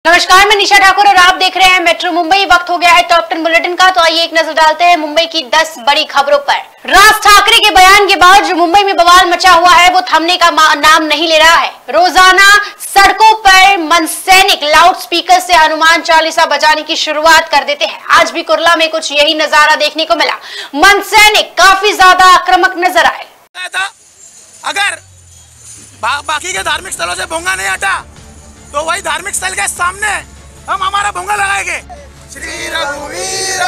नमस्कार, मैं निशा ठाकुर और आप देख रहे हैं मेट्रो मुंबई। वक्त हो गया है टॉप 10 बुलेटिन का। तो आइए एक नजर डालते हैं मुंबई की 10 बड़ी खबरों पर। राज ठाकरे के बयान के बाद जो मुंबई में बवाल मचा हुआ है वो थमने का नाम नहीं ले रहा है। रोजाना सड़कों पर मनसैनिक लाउड स्पीकर से हनुमान चालीसा बजाने की शुरुआत कर देते हैं। आज भी कुर्ला में कुछ यही नजारा देखने को मिला। मनसैनिक काफी ज्यादा आक्रामक नजर आए। अगर बाकी के धार्मिक स्थलों से भोंगा नहीं हटा तो वही धार्मिक स्थल के सामने हम हमारा भोंगा लगाएंगे। श्री रघुवीर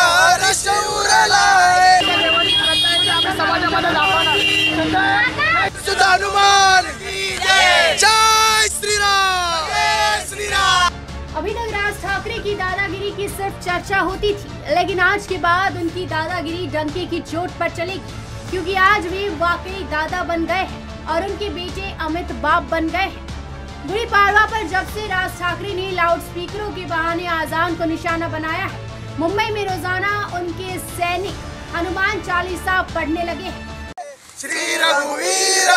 हनुमान जय श्री राम, जय श्री राम। अभी तक राज ठाकरे की दादागिरी की सिर्फ चर्चा होती थी, लेकिन आज के बाद उनकी दादागिरी डंके की चोट पर चलेगी, क्योंकि आज वे वाकई दादा बन गए हैं और उनके बेटे अमित बाप बन गए हैं। गुड़ी पाड़वा पर जब से राज ठाकरे ने लाउड स्पीकरों के बहाने आजान को निशाना बनाया है, मुंबई में रोजाना उनके सैनिक हनुमान चालीसा पढ़ने लगे हैं। श्री रघुवीर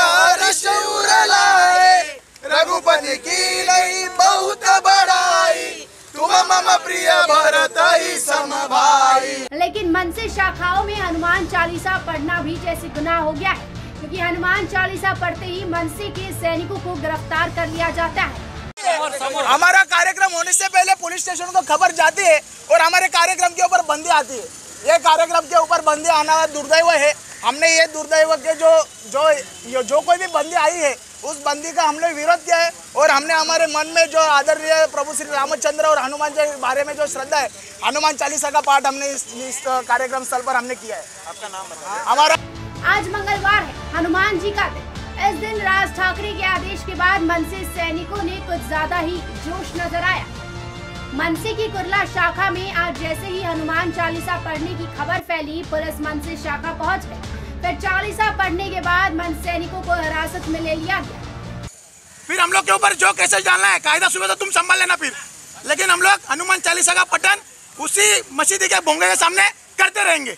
रघुपति की नहीं बहुत बड़ाई, तुम मम प्रिय भरत ही सम भाई। लेकिन मन से शाखाओं में हनुमान चालीसा पढ़ना भी जैसे गुनाह हो गया है, क्योंकि हनुमान चालीसा पढ़ते ही मनसे के सैनिकों को गिरफ्तार कर लिया जाता है। हमारा कार्यक्रम होने से पहले पुलिस स्टेशन को खबर जाती है और हमारे कार्यक्रम के ऊपर बंदी आती है। ये कार्यक्रम के ऊपर बंदी आना दुर्दैव है। हमने ये दुर्दैव के जो कोई भी बंदी आई है उस बंदी का हमने विरोध किया है और हमने हमारे मन में जो आदरणीय प्रभु श्री रामचंद्र और हनुमान जी के बारे में जो श्रद्धा है, हनुमान चालीसा का पाठ हमने इस कार्यक्रम स्थल पर हमने किया है। आपका नाम बताइए। हमारा आज मंगलवार है, हनुमान जी का दिन। इस दिन राज ठाकरे के आदेश के बाद मनसे सैनिकों ने कुछ ज्यादा ही जोश नजर आया। मनसे की कुर्ला शाखा में आज जैसे ही हनुमान चालीसा पढ़ने की खबर फैली, पुलिस मनसे शाखा पहुंच गई। फिर चालीसा पढ़ने के बाद मन सैनिकों को हिरासत में ले लिया गया। फिर हम लोग के ऊपर जो कैसे डालना है कायदा सुबह तो तुम संभाल लेना फिर, लेकिन हम लोग हनुमान चालीसा का पठन उसी मस्जिद के भोंगे के सामने करते रहेंगे।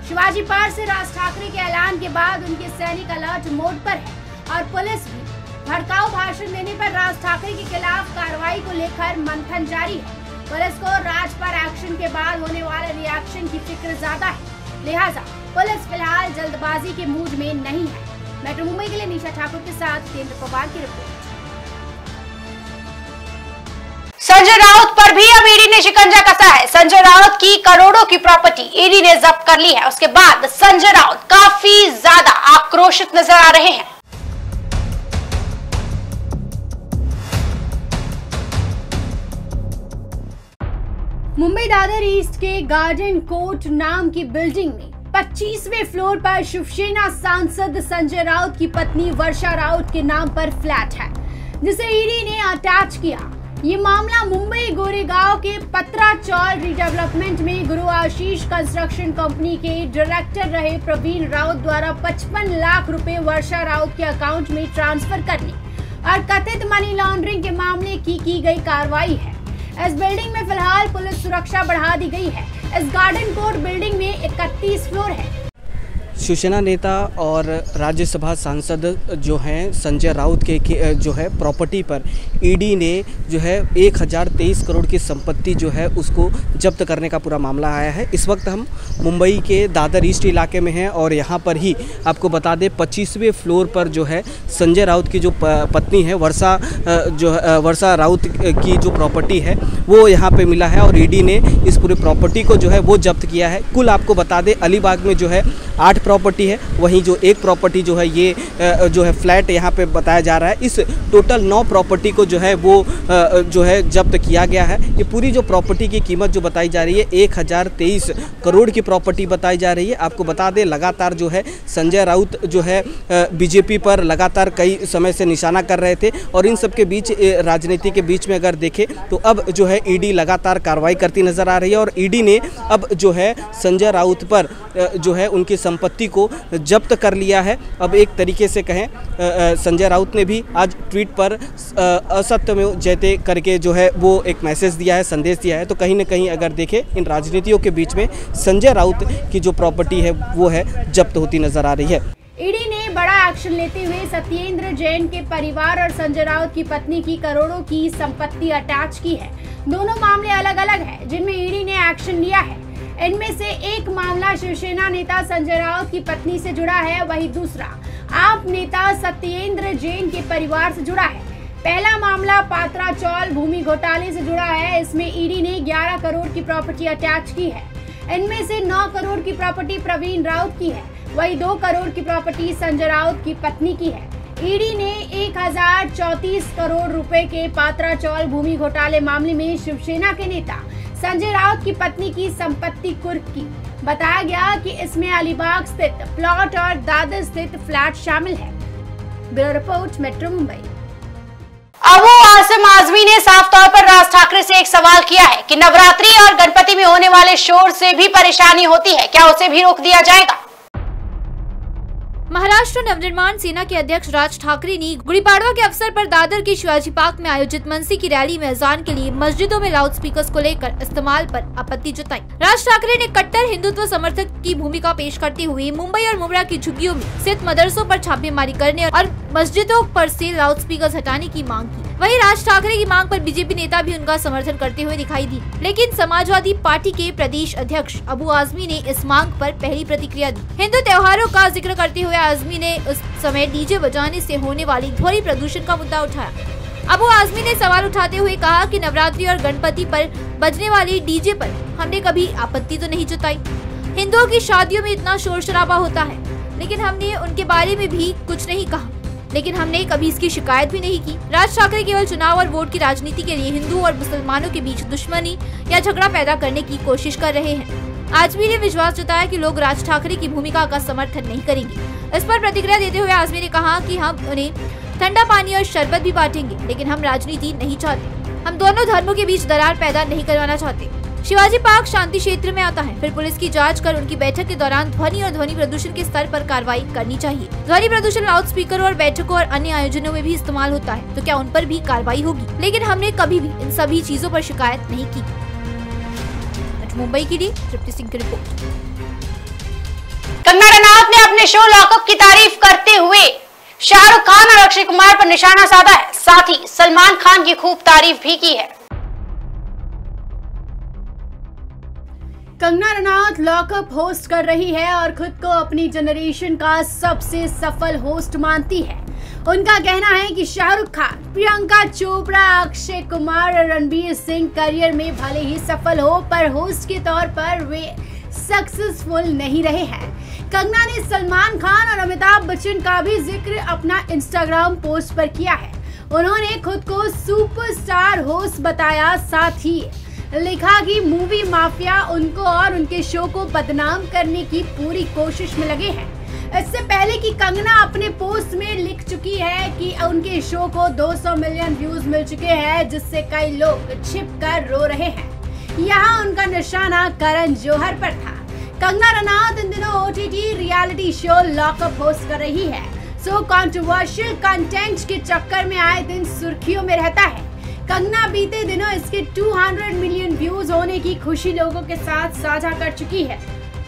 शिवाजी पार्क से राज ठाकरे के ऐलान के बाद उनके सैनिक अलर्ट मोड पर है और पुलिस भी भड़काऊ भाषण देने पर राज ठाकरे के खिलाफ कार्रवाई को लेकर मंथन जारी है। पुलिस को राज पर एक्शन के बाद होने वाले रिएक्शन की फिक्र ज्यादा है, लिहाजा पुलिस फिलहाल जल्दबाजी के मूड में नहीं है। मेट्रो मुंबई के लिए निशा ठाकुर के साथ केंद्र पवार की रिपोर्ट। संजय राउत पर भी अब ईडी ने शिकंजा कसा है। संजय राउत की करोड़ों की प्रॉपर्टी ईडी ने जब्त कर ली है। उसके बाद संजय राउत काफी ज्यादा आक्रोशित नजर आ रहे हैं। मुंबई दादर ईस्ट के गार्डन कोर्ट नाम की बिल्डिंग में 25वें फ्लोर पर शिवसेना सांसद संजय राउत की पत्नी वर्षा राउत के नाम पर फ्लैट है, जिसे ईडी ने अटैच किया। ये मामला मुंबई गोरेगांव के पत्रा चौल रिडेवलपमेंट में गुरु आशीष कंस्ट्रक्शन कंपनी के डायरेक्टर रहे प्रवीण राउत द्वारा 55 लाख रुपए वर्षा राउत के अकाउंट में ट्रांसफर करने और कथित मनी लॉन्ड्रिंग के मामले की गई कार्रवाई है। इस बिल्डिंग में फिलहाल पुलिस सुरक्षा बढ़ा दी गई है। इस गार्डन कोर्ट बिल्डिंग में 31 फ्लोर है। शिवसेना नेता और राज्यसभा सांसद जो हैं संजय राउत के जो है प्रॉपर्टी पर ईडी ने जो है 1023 करोड़ की संपत्ति जो है उसको जब्त करने का पूरा मामला आया है। इस वक्त हम मुंबई के दादर ईस्ट इलाके में हैं और यहाँ पर ही आपको बता दें 25वें फ्लोर पर जो है संजय राउत की जो पत्नी है वर्षा राउत की जो प्रॉपर्टी है वो यहाँ पे मिला है और ईडी ने इस पूरी प्रॉपर्टी को जो है वो जब्त किया है। कुल आपको बता दें अलीबाग में जो है 8 प्रॉपर्टी है, वहीं जो एक प्रॉपर्टी जो है ये जो है फ्लैट यहाँ पे बताया जा रहा है। इस टोटल 9 प्रॉपर्टी को जो है वो जो है जब्त किया गया है। ये पूरी जो प्रॉपर्टी की कीमत जो बताई जा रही है 1023 करोड़ की प्रॉपर्टी बताई जा रही है। आपको बता दें लगातार जो है संजय राउत जो है बीजेपी पर लगातार कई समय से निशाना कर रहे थे और इन सब के बीच राजनीति के बीच में अगर देखें तो अब जो है ईडी लगातार कार्रवाई करती नजर आ रही है और ईडी ने अब जो है संजय राउत पर जो है उनकी संपत्ति को जब्त कर लिया है। अब एक तरीके से कहें संजय राउत ने भी आज ट्वीट पर असत्य में जयते करके जो है वो एक मैसेज दिया है, संदेश दिया है। तो कहीं ना कहीं अगर देखें इन राजनीतियों के बीच में संजय राउत की जो प्रॉपर्टी है वो है जब्त होती नजर आ रही है। ईडी ने बड़ा एक्शन लेते हुए सत्येंद्र जैन के परिवार और संजय राउत की पत्नी की करोड़ों की संपत्ति अटैच की है। दोनों मामले अलग अलग हैं, जिनमें ईडी ने एक्शन लिया है। इनमें से एक मामला शिवसेना नेता संजय राउत की पत्नी से जुड़ा है, वहीं दूसरा आप नेता सत्येंद्र जैन के परिवार से जुड़ा है। पहला मामला पात्रा चौल भूमि घोटाले से जुड़ा है। इसमें ईडी ने 11 करोड़ की प्रॉपर्टी अटैच की है। इनमें से 9 करोड़ की प्रॉपर्टी प्रवीण राउत की है, वहीं 2 करोड़ की प्रॉपर्टी संजय राउत की पत्नी की है। ईडी ने 1034 करोड़ रुपए के पात्रा चौल भूमि घोटाले मामले में शिवसेना के नेता संजय राउत की पत्नी की संपत्ति कुर्क की। बताया गया कि इसमें अलीबाग स्थित प्लॉट और दादर स्थित फ्लैट शामिल है। Bureau report, metro Mumbai. Abu Asim Azmi ने साफ तौर पर राज ठाकरे से एक सवाल किया है कि नवरात्रि और गणपति में होने वाले शोर से भी परेशानी होती है, क्या उसे भी रोक दिया जाएगा? महाराष्ट्र नवनिर्माण सेना के अध्यक्ष राज ठाकरे ने गुड़ी पाड़वा के अवसर पर दादर के शिवाजी पार्क में आयोजित मनसी की रैली में अजान के लिए मस्जिदों में लाउड स्पीकर्स को लेकर इस्तेमाल पर आपत्ति जताई। राज ठाकरे ने कट्टर हिंदुत्व समर्थक की भूमिका पेश करते हुए मुंबई और मुंब्रा की झुग्गियों में स्थित मदरसों पर छापेमारी करने और मस्जिदों पर से लाउड स्पीकर्स हटाने की मांग की। वहीं राज ठाकरे की मांग पर बीजेपी नेता भी उनका समर्थन करते हुए दिखाई दी, लेकिन समाजवादी पार्टी के प्रदेश अध्यक्ष अबू आजमी ने इस मांग पर पहली प्रतिक्रिया दी। हिंदू त्योहारों का जिक्र करते हुए आजमी ने उस समय डीजे बजाने से होने वाली ध्वनि प्रदूषण का मुद्दा उठाया। अबू आजमी ने सवाल उठाते हुए कहा कि नवरात्रि और गणपति पर बजने वाले डीजे पर हमने कभी आपत्ति तो नहीं जताई। हिंदुओं की शादियों में इतना शोर शराबा होता है, लेकिन हमने उनके बारे में भी कुछ नहीं कहा, लेकिन हमने कभी इसकी शिकायत भी नहीं की। राज ठाकरे केवल चुनाव और वोट की राजनीति के लिए हिंदू और मुसलमानों के बीच दुश्मनी या झगड़ा पैदा करने की कोशिश कर रहे हैं। आजमी ने विश्वास जताया कि लोग राज ठाकरे की भूमिका का समर्थन नहीं करेंगे। इस पर प्रतिक्रिया देते हुए आजमी ने कहा कि हम उन्हें ठंडा पानी और शरबत भी बांटेंगे, लेकिन हम राजनीति नहीं चाहते। हम दोनों धर्मों के बीच दरार पैदा नहीं करवाना चाहते। शिवाजी पार्क शांति क्षेत्र में आता है, फिर पुलिस की जांच कर उनकी बैठक के दौरान ध्वनि और ध्वनि प्रदूषण के स्तर पर कार्रवाई करनी चाहिए। ध्वनि प्रदूषण लाउड स्पीकर और बैठकों और अन्य आयोजनों में भी इस्तेमाल होता है, तो क्या उन पर भी कार्रवाई होगी? लेकिन हमने कभी भी इन सभी चीजों पर शिकायत नहीं की। मुंबई के लिए तृप्ति सिंह की रिपोर्ट। कंगना रनौत ने अपने शो लॉकअप की तारीफ करते हुए शाहरुख खान और अक्षय कुमार पर निशाना साधा है, साथ ही सलमान खान की खूब तारीफ भी की है। कंगना रनौत लॉकअप होस्ट कर रही है और खुद को अपनी जनरेशन का सबसे सफल होस्ट मानती है। उनका कहना है कि शाहरुख खान, प्रियंका चोपड़ा, अक्षय कुमार और रणबीर सिंह करियर में भले ही सफल हो, पर होस्ट के तौर पर वे सक्सेसफुल नहीं रहे हैं। कंगना ने सलमान खान और अमिताभ बच्चन का भी जिक्र अपना इंस्टाग्राम पोस्ट पर किया है। उन्होंने खुद को सुपरस्टार होस्ट बताया, साथ ही लिखा कि मूवी माफिया उनको और उनके शो को बदनाम करने की पूरी कोशिश में लगे हैं। इससे पहले कि कंगना अपने पोस्ट में लिख चुकी है कि उनके शो को 200 मिलियन व्यूज मिल चुके हैं, जिससे कई लोग छिपकर रो रहे हैं। यहाँ उनका निशाना करण जौहर पर था। कंगना रनौत इन दिनों OTT reality show lockup host कर रही है। सो कंट्रोवर्शियल कंटेंट के चक्कर में आए दिन सुर्खियों में रहता है। कंगना बीते दिनों इसके 200 मिलियन व्यूज होने की खुशी लोगों के साथ साझा कर चुकी है।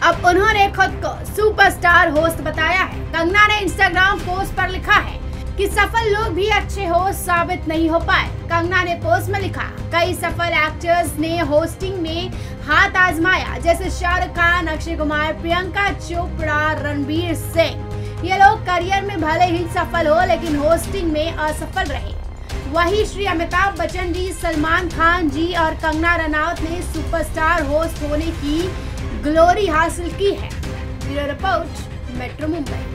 अब उन्होंने खुद को सुपरस्टार होस्ट बताया है। कंगना ने इंस्टाग्राम पोस्ट पर लिखा है कि सफल लोग भी अच्छे होस्ट साबित नहीं हो पाए। कंगना ने पोस्ट में लिखा, कई सफल एक्टर्स ने होस्टिंग में हाथ आजमाया, जैसे शाहरुख खान, अक्षय कुमार, प्रियंका चोपड़ा, रणबीर सिंह। ये लोग करियर में भले ही सफल हो, लेकिन होस्टिंग में असफल रहे। वही श्री अमिताभ बच्चन जी, सलमान खान जी और कंगना रनौत ने सुपरस्टार होस्ट होने की ग्लोरी हासिल की है। Bureau report, metro Mumbai.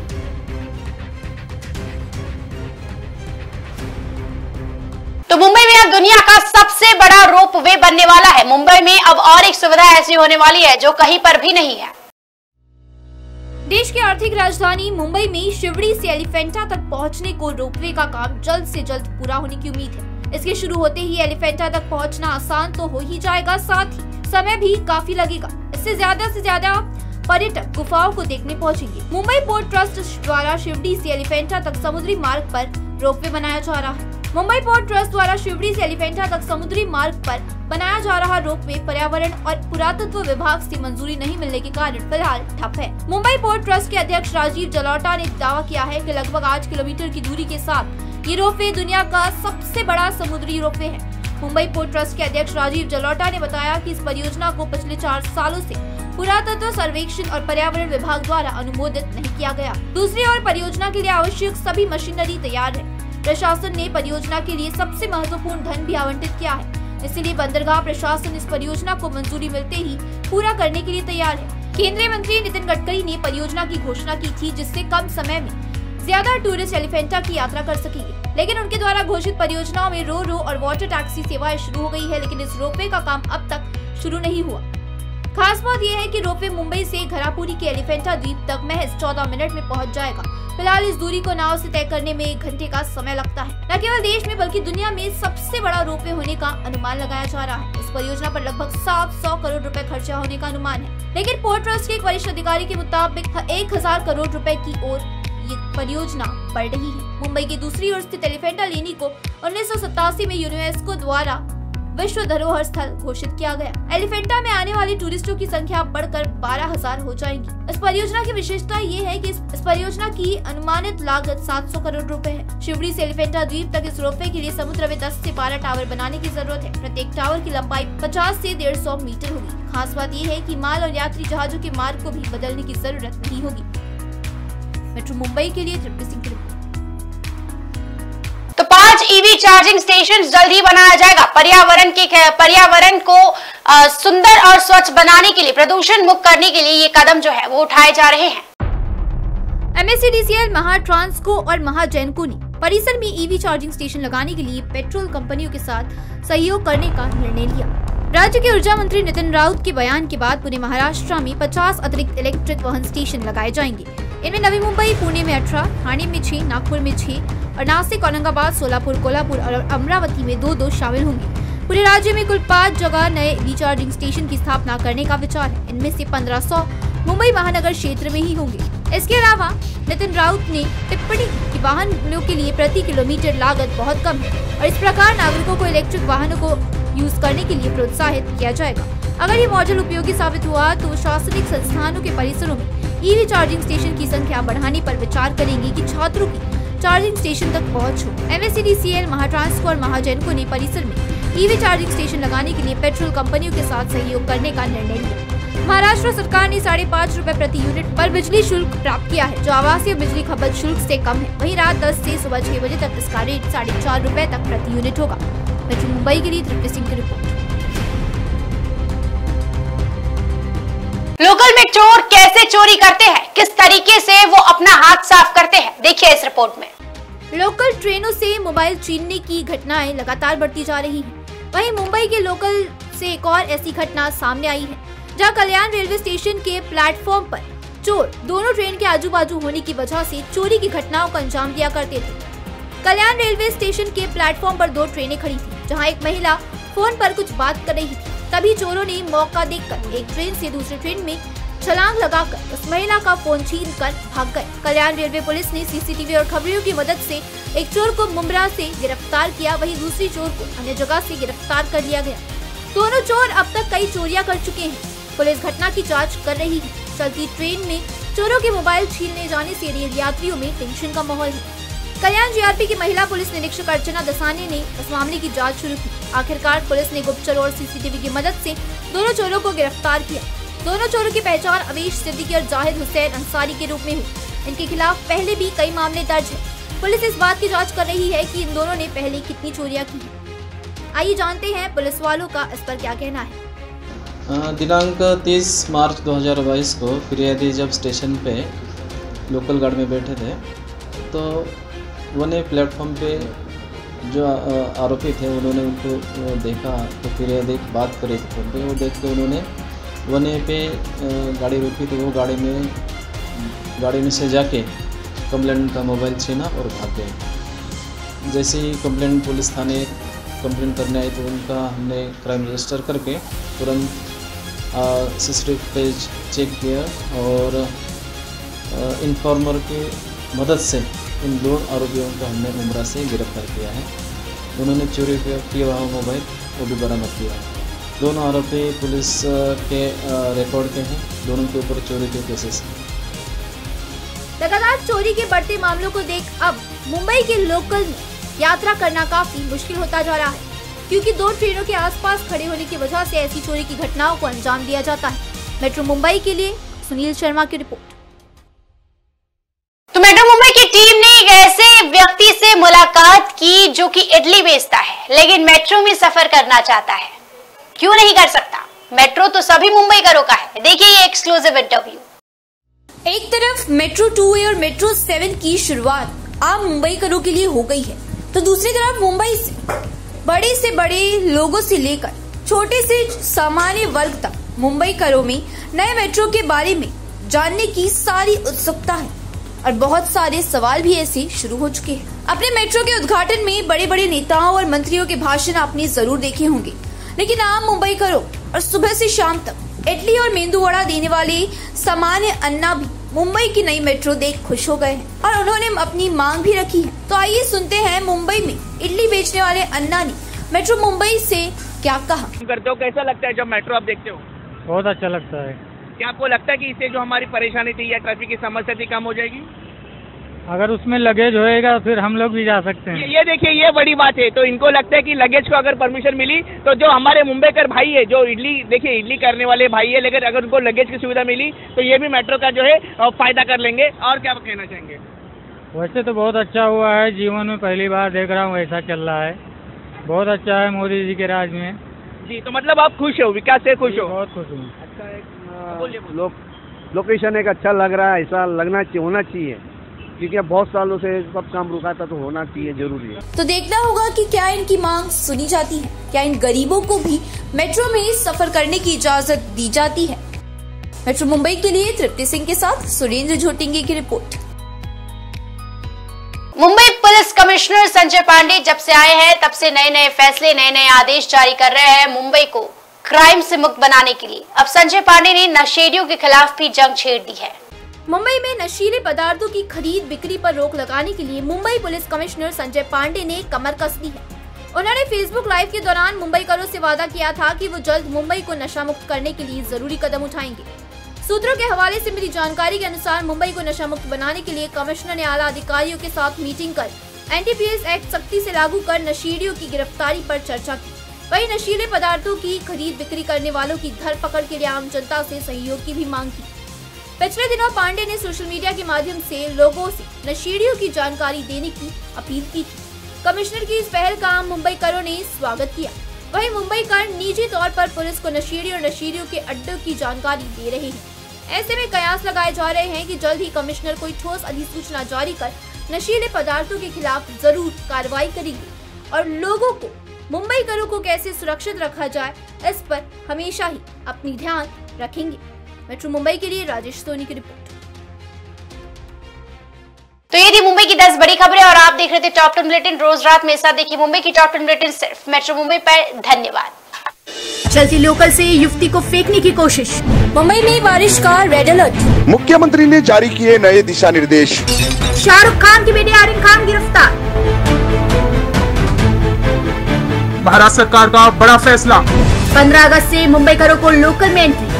तो मुंबई में अब दुनिया का सबसे बड़ा रोपवे बनने वाला है। मुंबई में अब और एक सुविधा ऐसी होने वाली है जो कहीं पर भी नहीं है। देश की आर्थिक राजधानी मुंबई में शिवड़ी से एलिफेंटा तक पहुंचने को रोपवे का काम जल्द से जल्द पूरा होने की उम्मीद है। इसके शुरू होते ही एलिफेंटा तक पहुंचना आसान तो हो ही जाएगा, साथ ही समय भी काफी लगेगा। इससे ज्यादा पर्यटक गुफाओं को देखने पहुंचेंगे। मुंबई पोर्ट ट्रस्ट द्वारा शिवड़ी से एलिफेंटा तक समुद्री मार्ग पर रोपवे बनाया जा रहा है। मुंबई पोर्ट ट्रस्ट द्वारा शिवड़ी से एलिफेंटा तक समुद्री मार्ग पर बनाया जा रहा रोपवे पर्यावरण और पुरातत्व विभाग से मंजूरी नहीं मिलने के कारण फिलहाल ठप है। मुंबई पोर्ट ट्रस्ट के अध्यक्ष राजीव जलोटा ने दावा किया है कि लगभग 8 किलोमीटर की दूरी के साथ ये रोपवे दुनिया का सबसे बड़ा समुद्री रोपवे है। मुंबई पोर्ट ट्रस्ट के अध्यक्ष राजीव जलोटा ने बताया कि इस परियोजना को पिछले 4 सालों से पुरातत्व सर्वेक्षण और पर्यावरण विभाग द्वारा अनुमोदित नहीं किया गया। दूसरी ओर परियोजना के लिए आवश्यक सभी मशीनरी तैयार है। प्रशासन ने परियोजना के लिए सबसे महत्वपूर्ण धन भी आवंटित किया है, इसलिए बंदरगाह प्रशासन इस परियोजना को मंजूरी मिलते ही पूरा करने के लिए तैयार है। केंद्रीय मंत्री नितिन गडकरी ने परियोजना की घोषणा की थी, जिससे कम समय में ज्यादा टूरिस्ट एलिफेंटा की यात्रा कर सकेंगे, लेकिन उनके द्वारा घोषित परियोजनाओं में रो और वाटर टैक्सी सेवाएं शुरू हो गई है, लेकिन इस रोपवे का काम अब तक शुरू नहीं हुआ। खास बात यह है कि रोपवे मुंबई से घरापुरी के एलिफेंटा द्वीप तक महज 14 मिनट में पहुंच जाएगा। फिलहाल इस दूरी को नाव से तय करने में 1 घंटे का समय लगता है। न केवल देश में बल्कि दुनिया में सबसे बड़ा रोपवे होने का अनुमान लगाया जा रहा है। इस परियोजना पर लगभग 100 करोड़ रुपए खर्चा होने का अनुमान है, लेकिन पोर्ट ट्रस्ट के एक वरिष्ठ अधिकारी के मुताबिक 1000 करोड़ रुपए की ओर ये परियोजना बढ़ रही है। मुंबई की दूसरी ओर स्थित एलिफेंटा लेनी को 1987 में यूनेस्को द्वारा विश्व धरोहर स्थल घोषित किया गया। एलिफेंटा में आने वाले टूरिस्टों की संख्या बढ़कर 12,000 हो जाएगी। इस परियोजना की विशेषता ये है कि इस परियोजना की अनुमानित लागत 700 करोड़ रुपए है। शिवड़ी से एलिफेंटा द्वीप तक इस रोपवे के लिए समुद्र में 10 से 12 टावर बनाने की जरूरत है। प्रत्येक टावर की लंबाई 50 से 150 मीटर होगी। खास बात ये है कि माल और यात्री जहाजों के मार्ग को भी बदलने की जरूरत नहीं होगी। मेट्रो मुंबई के लिए तृप्ति सिंह की रिपोर्ट। तो 5 ईवी चार्जिंग स्टेशन जल्द ही बनाया जाएगा। पर्यावरण को सुंदर और स्वच्छ बनाने के लिए, प्रदूषण मुक्त करने के लिए ये कदम जो है वो उठाए जा रहे हैं। MSEDCL, महाट्रांसको और महाजेनको ने परिसर में ईवी चार्जिंग स्टेशन लगाने के लिए पेट्रोल कंपनियों के साथ सहयोग करने का निर्णय लिया। राज्य के ऊर्जा मंत्री नितिन राउत के बयान के बाद पुणे महाराष्ट्र में 50 अतिरिक्त इलेक्ट्रिक वाहन स्टेशन लगाए जाएंगे। इनमें नवी मुंबई, पुणे में 18, ठाणे में 6, नागपुर में 6 और नासिक, औरंगाबाद, सोलापुर, कोल्हापुर और अमरावती में 2-2 शामिल होंगे। पूरे राज्य में कुल 5 जगह नए ईवी चार्जिंग स्टेशन की स्थापना करने का विचार है। इनमें से 1500 मुंबई महानगर क्षेत्र में ही होंगे। इसके अलावा नितिन राउत ने टिप्पणी की कि वाहनों के लिए प्रति किलोमीटर लागत बहुत कम है और इस प्रकार नागरिकों को इलेक्ट्रिक वाहनों को यूज करने के लिए प्रोत्साहित किया जाएगा। अगर ये मॉडल उपयोगी साबित हुआ तो शासनिक संस्थानों के परिसरों में ईवी चार्जिंग स्टेशन की संख्या बढ़ाने पर विचार करेंगे कि छात्रों की चार्जिंग स्टेशन तक पहुंच हो। MSEDCL, महाट्रांसको और महाजेनको ने परिसर में ईवी चार्जिंग स्टेशन लगाने के लिए पेट्रोल कंपनियों के साथ सहयोग करने का निर्णय लिया। महाराष्ट्र सरकार ने 5.5 रुपए प्रति यूनिट पर बिजली शुल्क प्राप्त किया है, जो आवासीय बिजली खपत शुल्क से कम है। वहीं रात 10 से सुबह 6 बजे तक इसका रेट 4.5 रुपए तक प्रति यूनिट होगा। मेट्रो मुंबई के लिए तृप्ति सिंह की रिपोर्ट। लोकल में चोर कैसे चोरी करते हैं, किस तरीके से वो अपना हाथ साफ करते हैं, देखिए इस रिपोर्ट में। लोकल ट्रेनों से मोबाइल छीनने की घटनाएं लगातार बढ़ती जा रही हैं। वहीं मुंबई के लोकल से एक और ऐसी घटना सामने आई है, जहां कल्याण रेलवे स्टेशन के प्लेटफॉर्म पर चोर दोनों ट्रेन के आजू बाजू होने की वजह से चोरी की घटनाओं को अंजाम दिया करते थे। कल्याण रेलवे स्टेशन के प्लेटफॉर्म पर 2 ट्रेनें खड़ी थी, जहां एक महिला फोन पर कुछ बात कर रही थी। तभी चोरों ने मौका देखकर एक ट्रेन से दूसरी ट्रेन में छलांग लगाकर उस महिला का फोन छीन कर भाग गए। कल्याण रेलवे पुलिस ने सीसीटीवी और खबरों की मदद से एक चोर को मुंब्रा से गिरफ्तार किया, वहीं दूसरी चोर को अन्य जगह से गिरफ्तार कर लिया गया। दोनों चोर अब तक कई चोरियां कर चुके हैं। पुलिस घटना की जांच कर रही है। चलती ट्रेन में चोरों के मोबाइल छीनने जाने से रेल यात्रियों में टेंशन का माहौल है। कल्याण जीआरपी की महिला पुलिस निरीक्षक अर्चना दसानी ने इस मामले की जांच शुरू की। आखिरकार पुलिस ने गुप्तचरों और सीसीटीवी की मदद से दोनों चोरों को गिरफ्तार किया। दोनों चोरों की पहचान अवेश सिद्दीकी और जाहिद हुसैन अंसारी के रूप में हुई। इनके खिलाफ पहले भी कई मामले दर्ज हैं। पुलिस इस बात की जांच कर रही है कि इन दोनों ने पहले कितनी चोरियां की हैं। आइए जानते हैं पुलिस वालों का इस पर क्या कहना है। दिनांक 30 मार्च 2022 को फिरियादी जब स्टेशन पे लोकल गार्ड में बैठे थे तो उन्होंने प्लेटफॉर्म पे जो आरोपी थे उन्होंने उनको देखा तो फिरियादी बात कर रही थी फोन पे। वो देख के उन्होंने वने पे गाड़ी रोकी तो वो गाड़ी में से जाके कंप्लेंट का मोबाइल छीना और भाग गए। जैसे ही कंप्लेंट पुलिस थाने कंप्लेंट करने आई तो उनका हमने क्राइम रजिस्टर करके तुरंत सीसीटीवी फुटेज चेक किया और इन्फॉर्मर की मदद से इन 2 आरोपियों को हमने मुंब्रा से गिरफ्तार किया है। उन्होंने चोरी किया हुआ मोबाइल वो भी बरामद किया। दोनों आरोपी पुलिस के रिकॉर्ड के हैं, दोनों के ऊपर चोरी के केसेस हैं। लगातार चोरी के बढ़ते मामलों को देख अब मुंबई के लोकल में यात्रा करना काफी मुश्किल होता जा रहा है, क्योंकि 2 ट्रेनों के आसपास खड़े होने की वजह से ऐसी चोरी की घटनाओं को अंजाम दिया जाता है। मेट्रो मुंबई के लिए सुनील शर्मा की रिपोर्ट। तो मेट्रो मुंबई की टीम ने एक ऐसे व्यक्ति से मुलाकात की जो कि इडली बेचता है, लेकिन मेट्रो में सफर करना चाहता है। क्यों नहीं कर सकता? मेट्रो तो सभी मुंबई का रोका है। देखिए ये एक्सक्लूसिव इंटरव्यू। एक तरफ मेट्रो 2A और मेट्रो 7 की शुरुआत आम मुंबई करों के लिए हो गई है, तो दूसरी तरफ मुंबई से बड़े लोगों से लेकर छोटे से सामान्य वर्ग तक मुंबई करों में नए मेट्रो के बारे में जानने की सारी उत्सुकता है और बहुत सारे सवाल भी ऐसे शुरू हो चुके हैं। अपने मेट्रो के उद्घाटन में बड़े बड़े नेताओं और मंत्रियों के भाषण आपने जरूर देखे होंगे, लेकिन आम मुंबई करों और सुबह से शाम तक इडली और मेंदू वड़ा देने वाले सामान्य अन्ना भी मुंबई की नई मेट्रो देख खुश हो गए हैं और उन्होंने अपनी मांग भी रखी है। तो आइए सुनते हैं मुंबई में इडली बेचने वाले अन्ना ने मेट्रो मुंबई से क्या कहा। करते हो, कैसा लगता है जब मेट्रो आप देखते हो? बहुत अच्छा लगता है। क्या आपको लगता है कि इससे जो हमारी परेशानी थी या ट्रैफिक की समस्या थी कम हो जाएगी? अगर उसमें लगेज होएगा फिर हम लोग भी जा सकते हैं। ये देखिए ये बड़ी बात है। तो इनको लगता है कि लगेज को अगर परमिशन मिली तो जो हमारे मुंबईकर भाई है, जो इडली देखिए इडली करने वाले भाई है, लेकिन अगर उनको लगेज की सुविधा मिली तो ये भी मेट्रो का जो है फायदा कर लेंगे। और क्या कहना चाहेंगे? वैसे तो बहुत अच्छा हुआ है, जीवन में पहली बार देख रहा हूँ ऐसा चल रहा है। बहुत अच्छा है मोदी जी के राज में। जी, तो मतलब आप खुश हो, विकास से खुश हो? बहुत खुश हूँ। अच्छा लोकेशन एक अच्छा लग रहा है, ऐसा लगना चाहिए, होना चाहिए, क्योंकि अब बहुत सालों से सब काम रुका था, तो होना चाहिए, जरूरी है। तो देखना होगा कि क्या इनकी मांग सुनी जाती है, क्या इन गरीबों को भी मेट्रो में सफर करने की इजाजत दी जाती है। मेट्रो मुंबई के लिए तृप्ति सिंह के साथ सुरेंद्र झोटिंगे की report. Mumbai police commissioner Sanjay Pandey जब से आए हैं तब से नए नए फैसले, नए नए आदेश जारी कर रहे हैं मुंबई को क्राइम से मुक्त बनाने के लिए। अब संजय पांडे ने नशेड़ियों के खिलाफ भी जंग छेड़ दी है। मुंबई में नशीले पदार्थों की खरीद बिक्री पर रोक लगाने के लिए मुंबई पुलिस कमिश्नर संजय पांडे ने कमर कस दी है। उन्होंने फेसबुक लाइव के दौरान मुंबईकरों से वादा किया था कि वो जल्द मुंबई को नशा मुक्त करने के लिए जरूरी कदम उठाएंगे। सूत्रों के हवाले से मिली जानकारी के अनुसार मुंबई को नशा मुक्त बनाने के लिए कमिश्नर ने आला अधिकारियों के साथ मीटिंग कर एनडीपीएस एक्ट सख्ती से लागू कर नशेड़ियों की गिरफ्तारी पर चर्चा की। वहीं नशीले पदार्थों की खरीद बिक्री करने वालों की धरपकड़ के लिए आम जनता से सहयोग की भी मांग की। पिछले दिनों पांडे ने सोशल मीडिया के माध्यम से लोगों से नशेड़ियों की जानकारी देने की अपील की थी। कमिश्नर की इस पहल का आम मुंबईकरों ने स्वागत किया। वहीं मुंबईकर निजी तौर पर पुलिस को नशेड़ियों और नशेड़ियों के अड्डों की जानकारी दे रहे हैं। ऐसे में कयास लगाए जा रहे हैं कि जल्द ही कमिश्नर कोई ठोस अधिसूचना जारी कर नशीले पदार्थों के खिलाफ जरूर कार्रवाई करेंगे और लोगों को मुंबईकरों को कैसे सुरक्षित रखा जाए इस पर हमेशा ही अपनी ध्यान रखेंगे। मेट्रो मुंबई के लिए राजेश सोनी की रिपोर्ट। तो ये थी मुंबई की 10 बड़ी खबरें और आप देख रहे थे टॉप 10 बुलेटिन। रोज रात मेरे साथ देखिए मुंबई की टॉप 10 बुलेटिन सिर्फ मेट्रो मुंबई पर। धन्यवाद। चलती लोकल से युवती को फेंकने की कोशिश। मुंबई में बारिश का रेड अलर्ट। मुख्यमंत्री ने जारी किए नए दिशा निर्देश। शाहरुख खान की बेटी आर्यन खान गिरफ्तार। महाराष्ट्र सरकार का बड़ा फैसला। 15 अगस्त से मुंबईकरों को लोकल में एंट्री।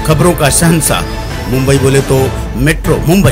खबरों का शहंशाह मुंबई बोले तो मेट्रो मुंबई।